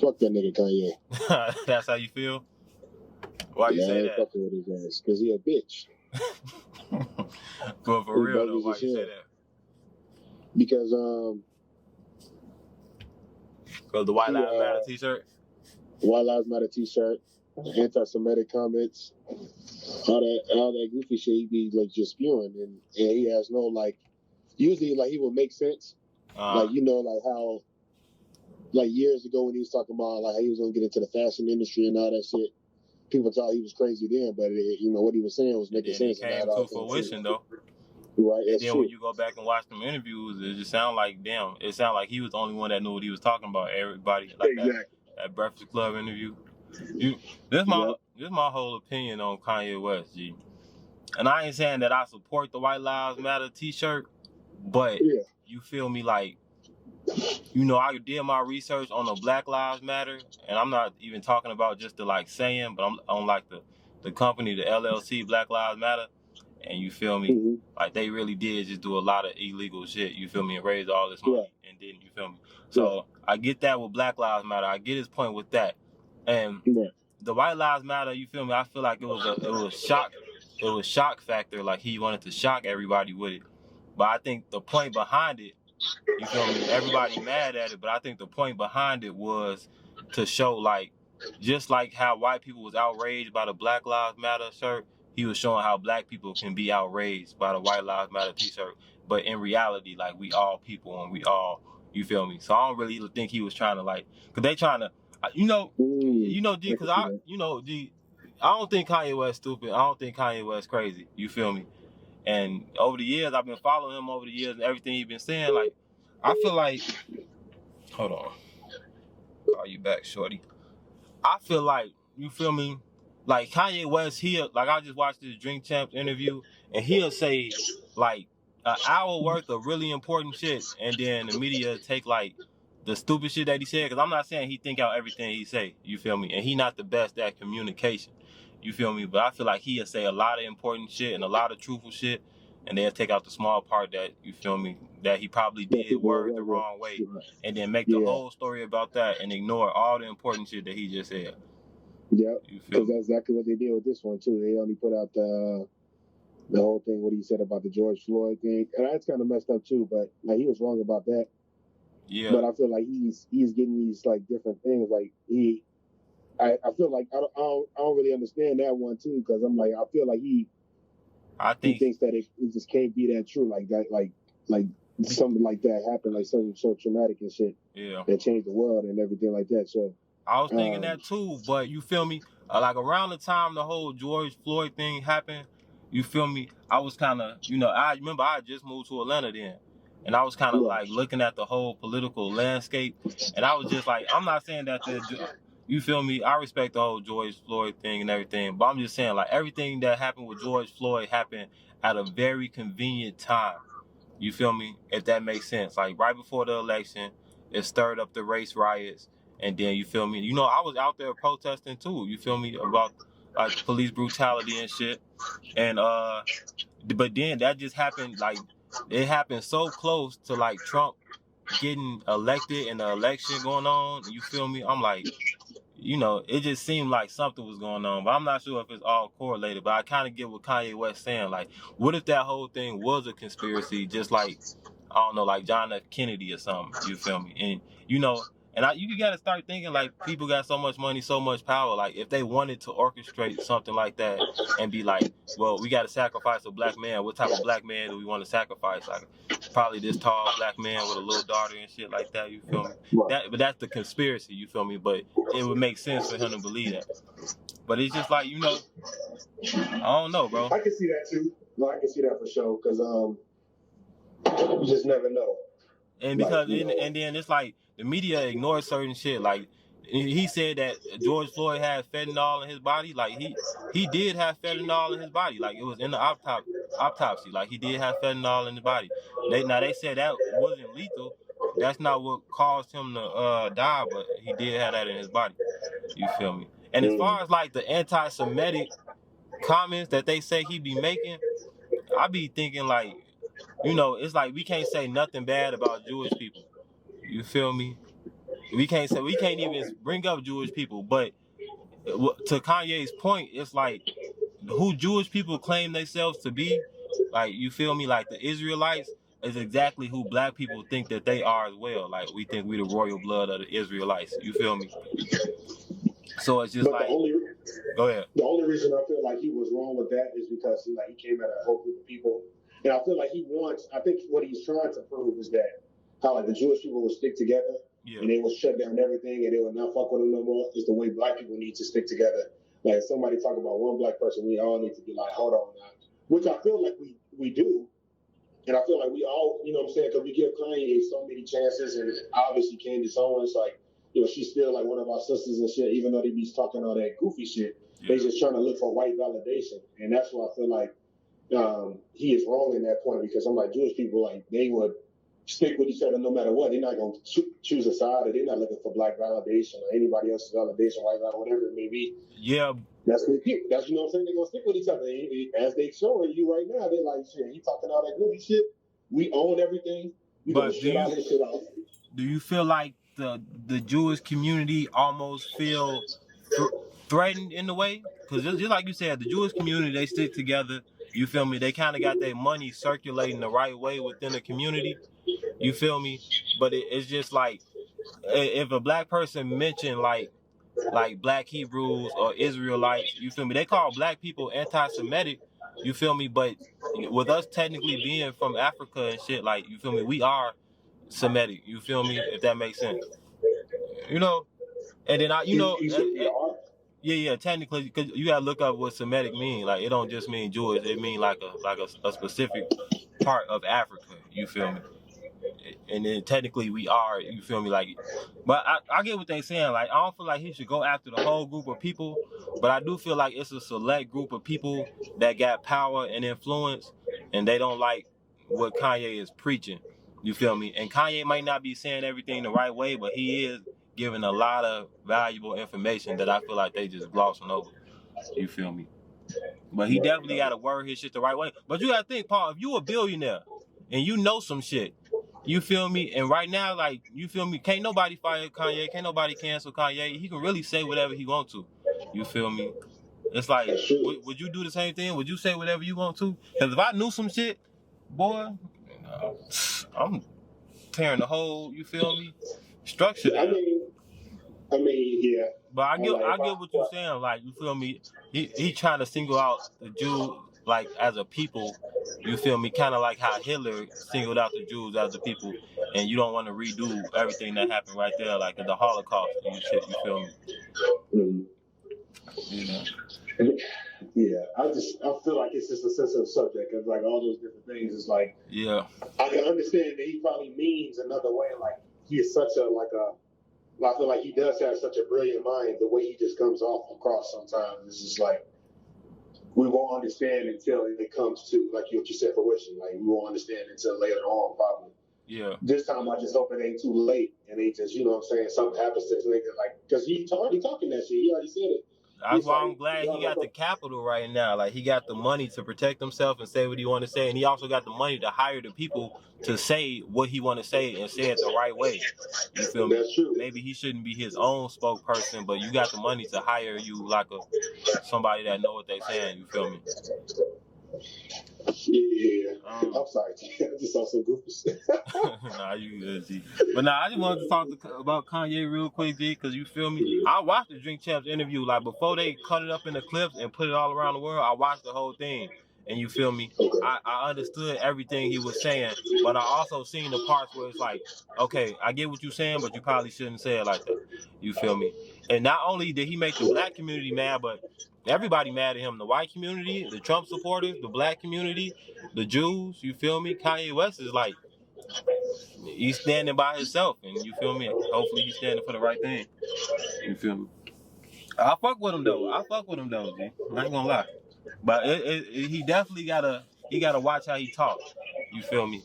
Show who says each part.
Speaker 1: Fuck that nigga Kanye.
Speaker 2: That's how you feel? Why you say
Speaker 1: I ain't
Speaker 2: that?
Speaker 1: fucking with his ass because he a bitch.
Speaker 2: But for
Speaker 1: He
Speaker 2: real though,
Speaker 1: bogus
Speaker 2: why
Speaker 1: as
Speaker 2: you say
Speaker 1: hell.
Speaker 2: that?
Speaker 1: Because
Speaker 2: Because the White
Speaker 1: he
Speaker 2: Lives Matter T-shirt.
Speaker 1: White Lives Matter T-shirt, anti-Semitic comments, all that goofy shit he be like just spewing, and he has no like. Usually, like he would make sense, like like how, like years ago when he was talking about like how he was gonna get into the fashion industry and all that shit. People thought he was crazy then, but what he was saying was making sense.
Speaker 2: And then it came to fruition though.
Speaker 1: Right,
Speaker 2: and
Speaker 1: that's
Speaker 2: then
Speaker 1: true.
Speaker 2: when you go back and watch them interviews, it just sound like damn. It sounded like he was the only one that knew what he was talking about. Everybody like
Speaker 1: exactly.
Speaker 2: that Breakfast Club interview. This my whole opinion on Kanye West, G. And I ain't saying that I support the White Lives Matter T-shirt, but you feel me, like, I did my research on the Black Lives Matter, and I'm not even talking about just the like saying, but I'm on like the company, the LLC, Black Lives Matter, and you feel me, like they really did just do a lot of illegal shit, you feel me, and raise all this money, and didn't, you feel me? So I get that with Black Lives Matter, I get his point with that, and the White Lives Matter, you feel me? I feel like it was shock factor, like he wanted to shock everybody with it, but I think the point behind it. You feel me? Everybody mad at it, but I think the point behind it was to show, like, just like how white people was outraged by the Black Lives Matter shirt, he was showing how black people can be outraged by the White Lives Matter T-shirt. But in reality, like, we all people and we all, you feel me? So I don't really think he was trying to, like, because they trying to, G, because G, I don't think Kanye West stupid. I don't think Kanye West crazy. You feel me? And over the years, I've been following him over the years and everything he's been saying, like, I feel like, hold on, call you back, shorty. I feel like, you feel me, like Kanye West, like I just watched this Drink Champs interview, and he'll say like an hour worth of really important shit, and then the media take like the stupid shit that he said, because I'm not saying he think out everything he say, you feel me, and he not the best at communication, you feel me, but I feel like he'll say a lot of important shit and a lot of truthful shit, and they'll take out the small part that, you feel me, that he probably did word the wrong way, and then make the whole story about that and ignore all the important shit that he just said.
Speaker 1: Yeah, because that's exactly what they did with this one too. They only put out the whole thing, what he said about the George Floyd thing, and that's kind of messed up too. But like he was wrong about that. Yeah. But I feel like he's getting these like different things. Like I feel like I don't really understand that one too, because I'm like I feel like he thinks that it just can't be that true, like that, like something like that happened, like something so traumatic and shit. Yeah. That changed the world and everything like that. So
Speaker 2: I was thinking that too, but you feel me? Like around the time the whole George Floyd thing happened, you feel me? I was kind of, I remember I just moved to Atlanta then, and I was kind of like looking at the whole political landscape, and I was just like, I'm not saying that you feel me? I respect the whole George Floyd thing and everything, but I'm just saying like everything that happened with George Floyd happened at a very convenient time. You feel me? If that makes sense. Like right before the election, it stirred up the race riots. And then, you feel me? I was out there protesting too. You feel me? About like police brutality and shit. And but then that just happened, like it happened so close to like Trump getting elected and the election going on. You feel me? I'm like, it just seemed like something was going on, but I'm not sure if it's all correlated. But I kind of get what Kanye West saying. Like, what if that whole thing was a conspiracy, just like, I don't know, like John F. Kennedy or something? You feel me? And you got to start thinking like people got so much money, so much power. Like if they wanted to orchestrate something like that and be like, well, we got to sacrifice a black man. What type of black man do we want to sacrifice? Like probably this tall black man with a little daughter and shit like that. You feel me? But that's the conspiracy. You feel me? But it would make sense for him to believe that. But it's just like, I don't know, bro.
Speaker 1: I can see that too. No, I can see that for sure. Because you just never know.
Speaker 2: And because and then it's like the media ignores certain shit. Like he said that George Floyd had fentanyl in his body. Like he did have fentanyl in his body. Like it was in the autopsy. Like he did have fentanyl in his body. They said that wasn't lethal. That's not what caused him to die, but he did have that in his body. You feel me? And as far as like the anti-Semitic comments that they say he be making, I be thinking like, it's like we can't say nothing bad about Jewish people. You feel me? we can't even bring up Jewish people. But to Kanye's point, it's like who Jewish people claim themselves to be, like, you feel me, like the Israelites is exactly who black people think that they are as well. Like, we think we the royal blood of the Israelites. You feel me? So it's just go ahead.
Speaker 1: The only reason I feel like he was wrong with that is because he came at a whole group of people, and I feel like I think what he's trying to prove is that how the Jewish people will stick together, and they will shut down everything, and they will not fuck with them no more. Is the way black people need to stick together. Like, if somebody talk about one black person, we all need to be like, hold on now, which I feel like we do. And I feel like we all, you know what I'm saying, because we give Kanye so many chances, and obviously Candace Owens, like, she's still like one of our sisters and shit, even though they be talking all that goofy shit. They just trying to look for white validation. And that's why I feel like he is wrong in that point, because I'm like, Jewish people, like, they would stick with each other no matter what. They're not going to choose a side, or they're not looking for black validation or anybody else's validation, white validation, whatever it may be.
Speaker 2: Yeah.
Speaker 1: That's what you know what I'm saying? They're going to stick with each other. As they showing you right now, they're like, shit, he talking all that goofy shit. We own everything. We
Speaker 2: but
Speaker 1: shit out his shit out.
Speaker 2: Do you feel like the Jewish community almost feel threatened in a way? Because just like you said, the Jewish community, they stick together. You feel me? They kind of got their money circulating the right way within the community. You feel me? But it's just like, if a black person mentioned like black Hebrews or Israelites, you feel me? They call black people anti-Semitic, you feel me? But with us technically being from Africa and shit, like, you feel me? We are Semitic, you feel me? If that makes sense, you know. And then technically, because you gotta look up what Semitic mean. Like, it don't just mean Jewish; it mean like a specific part of Africa. You feel me? And then technically we are, you feel me? Like, but I get what they saying. Like, I don't feel like he should go after the whole group of people, but I do feel like it's a select group of people that got power and influence, and they don't like what Kanye is preaching. You feel me? And Kanye might not be saying everything the right way, but he is giving a lot of valuable information that I feel like they just glossing over. You feel me? But he definitely got to word his shit the right way. But you got to think, Paul, if you a billionaire and you know some shit, you feel me? And right now, like, you feel me? Can't nobody fire Kanye. Can't nobody cancel Kanye. He can really say whatever he want to. You feel me? It's like, would you do the same thing? Would you say whatever you want to? Because if I knew some shit, boy, I'm tearing the whole, you feel me, structure down.
Speaker 1: I mean, yeah.
Speaker 2: But I get what you're saying. Like, you feel me? He trying to single out the Jews, like, as a people. You feel me? Kind of like how Hitler singled out the Jews as a people, and you don't want to redo everything that happened right there, like the Holocaust and shit. You feel me?
Speaker 1: Mm-hmm. Yeah, I feel like it's just a sensitive subject, because like all those different things is like, I can understand that he probably means another way. Like, he is such I feel like he does have such a brilliant mind. The way he just comes across sometimes, it's just like, we won't understand until it comes to, like what you said, fruition. Like, we won't understand until later on, probably.
Speaker 2: Yeah.
Speaker 1: This time, I just hope it ain't too late, and they just, you know what I'm saying, something happens to this nigga, like, because he's already talking that shit. He already said it.
Speaker 2: That's why I'm glad he got the capital right now. Like, he got the money to protect himself and say what he want to say, and he also got the money to hire the people to say what he want to say and say it the right way. You feel me?
Speaker 1: That's true.
Speaker 2: Maybe he shouldn't be his own spokesperson, but you got the money to hire you like somebody that know what they saying. You feel me?
Speaker 1: Yeah. I'm sorry. I just saw some goofy shit.
Speaker 2: Nah, you good, G. But I just wanted to talk about Kanye real quick, G, because you feel me? I watched the Drink Champs interview, like, before they cut it up in the clips and put it all around the world. I watched the whole thing, and you feel me? I understood everything he was saying, but I also seen the parts where it's like, okay, I get what you're saying, but you probably shouldn't say it like that. You feel me? And not only did he make the black community mad, but everybody mad at him. The white community, the Trump supporters, the black community, the Jews, you feel me? Kanye West is like, he's standing by himself, and you feel me? Hopefully he's standing for the right thing. You feel me? I fuck with him though, G. I ain't gonna lie. But he definitely gotta watch how he talks. You feel me?